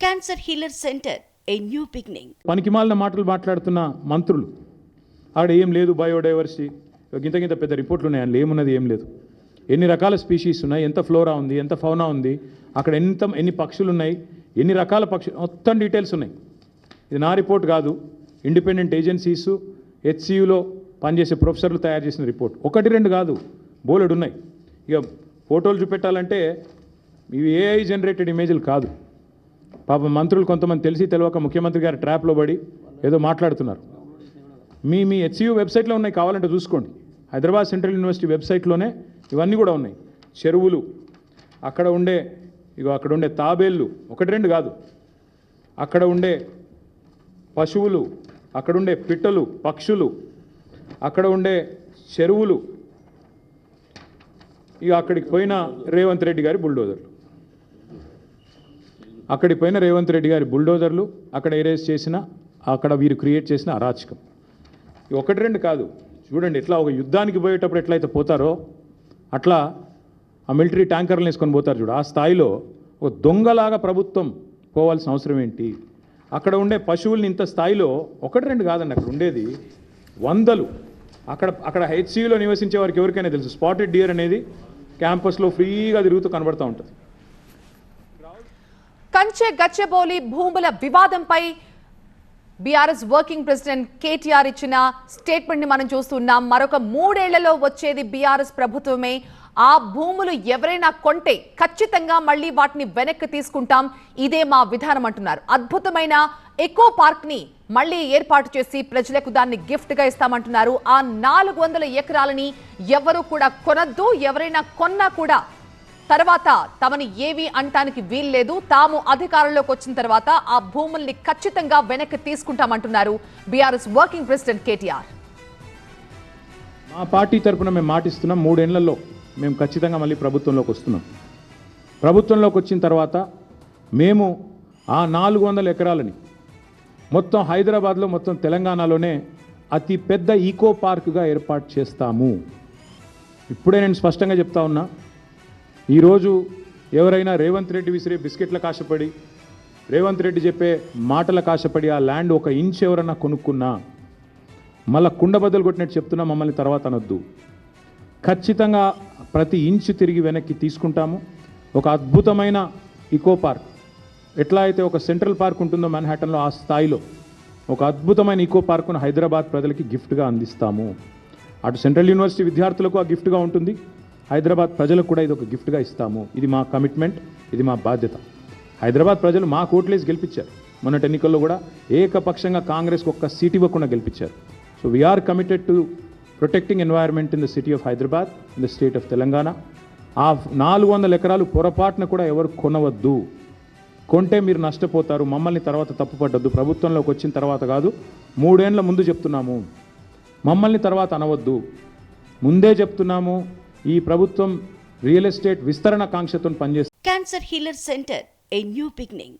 Cancer healer centre, a new beginning. పనికిమాలిన మాటలు మాట్లాడుతున్న మంత్రులు ఆడ ఏం లేదు, బయోడైవర్సిటీ గింత పెద్ద రిపోర్ట్లు ఉన్నాయి, అందులో ఏమున్నది ఏం లేదు. ఎన్ని రకాల స్పీషీస్ ఉన్నాయి, ఎంత ఫ్లోరా ఉంది, ఎంత ఫౌనా ఉంది, అక్కడ ఎన్ని పక్షులు ఉన్నాయి, ఎన్ని రకాల పక్షులు, మొత్తం డీటెయిల్స్ ఉన్నాయి. ఇది నా రిపోర్ట్ కాదు, ఇండిపెండెంట్ ఏజెన్సీసు హెచ్సియులో పనిచేసే ప్రొఫెసర్లు తయారు చేసిన రిపోర్ట్. ఒకటి రెండు కాదు, బోలెడు ఉన్నాయి. ఇక ఫోటోలు చూపెట్టాలంటే ఇవి ఏఐ జనరేటెడ్ ఇమేజ్లు కాదు. పాపం మంత్రులు కొంతమంది తెలిసి తెలియక ముఖ్యమంత్రి గారి ట్రాప్లో పడి ఏదో మాట్లాడుతున్నారు. మీ హెచ్సియు వెబ్సైట్లో ఉన్నాయి, కావాలంటే చూసుకోండి. హైదరాబాద్ సెంట్రల్ యూనివర్సిటీ వెబ్సైట్లోనే ఇవన్నీ కూడా ఉన్నాయి. చెరువులు, అక్కడ ఉండే తాబేళ్ళు, ఒకటి రెండు కాదు, అక్కడ ఉండే పశువులు, అక్కడ ఉండే పిట్టలు, పక్షులు, అక్కడ ఉండే చెరువులు, ఇక అక్కడికి పోయిన రేవంత్ రెడ్డి గారి బుల్డోజర్లు, అక్కడ ఎరేజ్ చేసిన, అక్కడ వీరు క్రియేట్ చేసిన అరాచకం. ఒకటి రెండు కాదు, చూడండి ఎట్లా ఒక యుద్ధానికి పోయేటప్పుడు ఎట్లయితే పోతారో అట్లా ఆ మిలిటరీ ట్యాంకర్లను వేసుకొని పోతారు చూడు, ఆ స్థాయిలో ఒక దొంగలాగా ప్రభుత్వం పోవాల్సిన అవసరం ఏంటి? అక్కడ ఉండే పశువుల్ని ఇంత స్థాయిలో ఒకటి రెండు కాదండి, అక్కడ ఉండేది వందలు. అక్కడ హెచ్సియులో నివసించే వారికి ఎవరికైనా తెలుసు, స్పాటెడ్ డియర్ అనేది క్యాంపస్లో ఫ్రీగా తిరుగుతూ కనబడుతూ ఉంటుంది. కంచె గచ్చబౌలి భూముల వివాదంపై బీఆర్ఎస్ వర్కింగ్ ప్రెసిడెంట్ కేటీఆర్ ఇచ్చిన స్టేట్మెంట్ ని మనం చూస్తున్నాం. మరొక 3 ఏళ్లలో వచ్చేది బీఆర్ఎస్ ప్రభుత్వమే. ఆ భూములు ఎవరైనా కొంటే ఖచ్చితంగా మళ్ళీ వాటిని వెనక్కి తీసుకుంటాం, ఇదే మా విధానం అంటున్నారు. అద్భుతమైన ఎకో పార్క్ ని మళ్ళీ ఏర్పాటు చేసి ప్రజలకు దాన్ని గిఫ్ట్ గా ఇస్తామంటున్నారు. ఆ 400 ఎకరాలని ఎవరు కూడా కొనద్దు, ఎవరైనా కొన్నా కూడా తర్వాత తమని ఏవి అంటానికి వీల్లేదు. తాము అధికారంలోకి వచ్చిన తర్వాత ఆ భూముల్ని ఖచ్చితంగా వెనక్కి తీసుకుంటామంటున్నారు బీఆర్ఎస్ వర్కింగ్ ప్రెసిడెంట్ కేటీఆర్. మా పార్టీ తరఫున మేము మాటిస్తున్నాం, 3 ఏళ్లలో మేము ఖచ్చితంగా మళ్ళీ ప్రభుత్వంలోకి వస్తున్నాం. ప్రభుత్వంలోకి వచ్చిన తర్వాత మేము ఆ 400 ఎకరాలని మొత్తం హైదరాబాద్లో, మొత్తం తెలంగాణలోనే అతి పెద్ద ఈకో పార్క్గా ఏర్పాటు చేస్తాము. ఇప్పుడే నేను స్పష్టంగా చెప్తా ఉన్నా, ఈరోజు ఎవరైనా రేవంత్ రెడ్డి విసిరే బిస్కెట్లకు ఆశపడి, రేవంత్ రెడ్డి చెప్పే మాటలకు ఆశపడి ఆ ల్యాండ్ 1 ఇంచ్ ఎవరన్నా కొనుక్కున్నా మళ్ళీ కుండబద్దలు కొట్టినట్టు చెప్తున్నా, మమ్మల్ని తర్వాత అనొద్దు. ఖచ్చితంగా ప్రతి ఇంచు తిరిగి వెనక్కి తీసుకుంటాము. ఒక అద్భుతమైన ఈకో పార్క్, ఎట్లా అయితే ఒక సెంట్రల్ పార్క్ ఉంటుందో మ్యాన్హాటన్లో, ఆ స్థాయిలో ఒక అద్భుతమైన ఈకో పార్కును హైదరాబాద్ ప్రజలకి గిఫ్ట్గా అందిస్తాము. అటు సెంట్రల్ యూనివర్సిటీ విద్యార్థులకు ఆ గిఫ్ట్గా ఉంటుంది, హైదరాబాద్ ప్రజలకు కూడా ఇది ఒక గిఫ్ట్గా ఇస్తాము. ఇది మా కమిట్మెంట్, ఇది మా బాధ్యత. హైదరాబాద్ ప్రజలు మా కోట్లేసి గెలిపించారు. మొన్నటి ఎన్నికల్లో కూడా ఏకపక్షంగా కాంగ్రెస్కి 1 సీట్ ఇవ్వకుండా గెలిపించారు. So we're committed to protecting environment in the city of Hyderabad, in the state of Telangana. ఆ 400 ఎకరాలు పొరపాటున కూడా ఎవరు కొనవద్దు. కొంటే మీరు నష్టపోతారు, మమ్మల్ని తర్వాత తప్పుపట్టద్దు. ప్రభుత్వంలోకి వచ్చిన తర్వాత కాదు, 3 ఏళ్ల ముందు చెప్తున్నాము, మమ్మల్ని తర్వాత అనవద్దు. ముందే చెప్తున్నాము, ఈ ప్రభుత్వం రియల్ ఎస్టేట్ విస్తరణ కాంక్షతో పనిచేస్తుంది. Cancer healer centre, a new beginning.